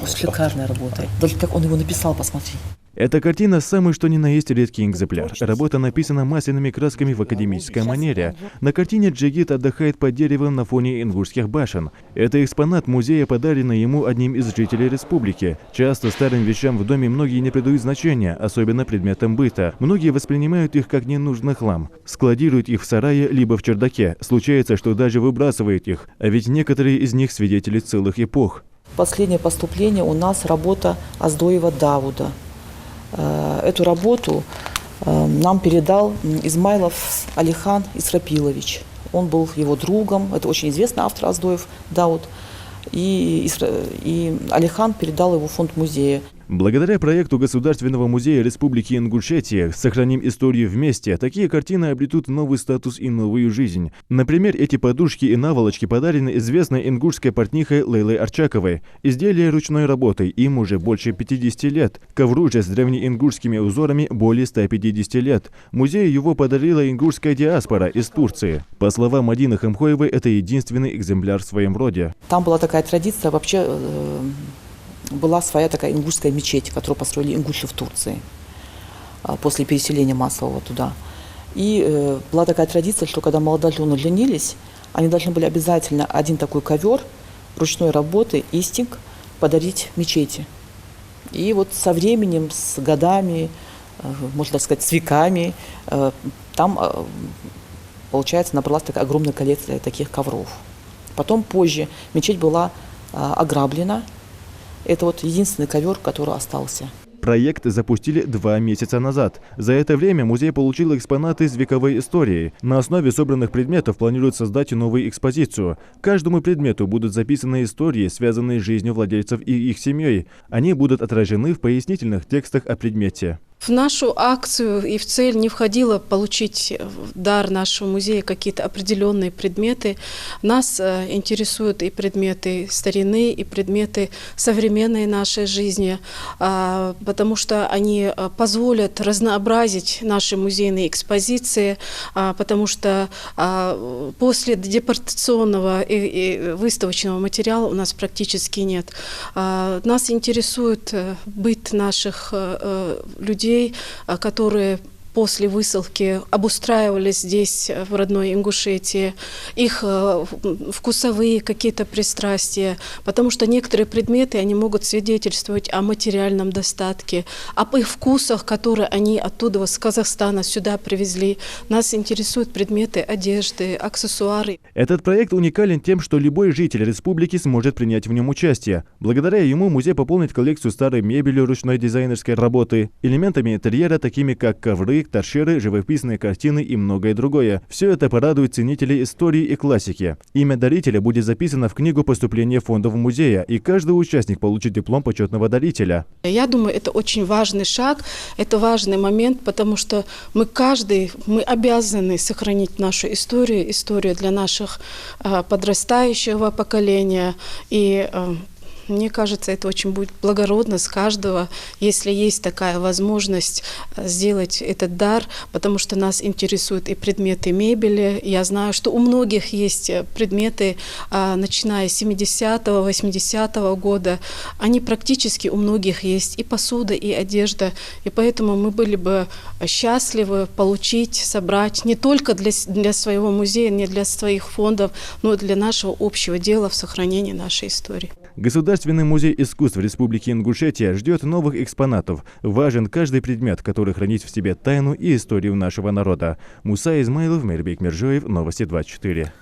Шикарная работа. Даже как он его написал, посмотри. Эта картина самый что ни на есть редкий экземпляр. Работа написана масляными красками в академической манере. На картине Джигит отдыхает под деревом на фоне ингушских башен. Это экспонат музея, подаренный ему одним из жителей республики. Часто старым вещам в доме многие не придают значения, особенно предметам быта. Многие воспринимают их как ненужный хлам. Складируют их в сарае либо в чердаке. Случается, что даже выбрасывают их. А ведь некоторые из них свидетели целых эпох. Последнее поступление у нас работа Аздоева Давуда. Эту работу нам передал Измайлов Алихан Исрапилович. Он был его другом, это очень известный автор Аздоев Дауд. И Алихан передал его в фонд музея. Благодаря проекту Государственного музея Республики Ингушетия «Сохраним историю вместе» такие картины обретут новый статус и новую жизнь. Например, эти подушки и наволочки подарены известной ингушской портнихой Лейлой Арчаковой. Изделия ручной работы, им уже больше 50 лет. Ковру же с древнеингушскими узорами более 150 лет. Музею его подарила ингушская диаспора из Турции. По словам Мадины Хамхоевой, это единственный экземпляр в своем роде. Там была такая традиция вообще... Была своя такая ингушская мечеть, которую построили ингуши в Турции после переселения массового туда. И была такая традиция, что когда молодожены женились, они должны были обязательно один такой ковер ручной работы, истинг, подарить мечети. И вот со временем, с годами, можно сказать, с веками, там, получается, набралась такая огромная коллекция таких ковров. Потом позже мечеть была ограблена. Это вот единственный ковер, который остался. Проект запустили 2 месяца назад. За это время музей получил экспонаты с вековой историей. На основе собранных предметов планируют создать новую экспозицию. Каждому предмету будут записаны истории, связанные с жизнью владельцев и их семьей. Они будут отражены в пояснительных текстах о предмете. В нашу акцию и в цель не входило получить в дар нашего музея какие-то определенные предметы. Нас интересуют и предметы старины, и предметы современной нашей жизни, потому что они позволят разнообразить наши музейные экспозиции, потому что после депортационного и выставочного материала у нас практически нет. Нас интересует быт наших людей, которые после высылки обустраивались здесь, в родной Ингушетии, их вкусовые какие-то пристрастия, потому что некоторые предметы, они могут свидетельствовать о материальном достатке, об их вкусах, которые они оттуда, с Казахстана, сюда привезли. Нас интересуют предметы одежды, аксессуары. Этот проект уникален тем, что любой житель республики сможет принять в нем участие. Благодаря ему музей пополнит коллекцию старой мебели ручной дизайнерской работы, элементами интерьера, такими как ковры, торшеры, живописные картины и многое другое. Все это порадует ценителей истории и классики. Имя дарителя будет записано в книгу поступления фондов музея, и каждый участник получит диплом почетного дарителя. Я думаю, это очень важный шаг, это важный момент, потому что мы обязаны сохранить нашу историю для наших подрастающего поколения. И мне кажется, это очень будет благородно с каждого, если есть такая возможность сделать этот дар, потому что нас интересуют и предметы мебели. Я знаю, что у многих есть предметы, начиная с 70-го, 80-го года. Они практически у многих есть и посуда, и одежда. И поэтому мы были бы счастливы получить, собрать не только для своего музея, не для своих фондов, но и для нашего общего дела в сохранении нашей истории. Государственный музей искусств Республики Ингушетия ждет новых экспонатов. Важен каждый предмет, который хранит в себе тайну и историю нашего народа. Муса Измайлов, Мирбек Миржоев, Новости 24.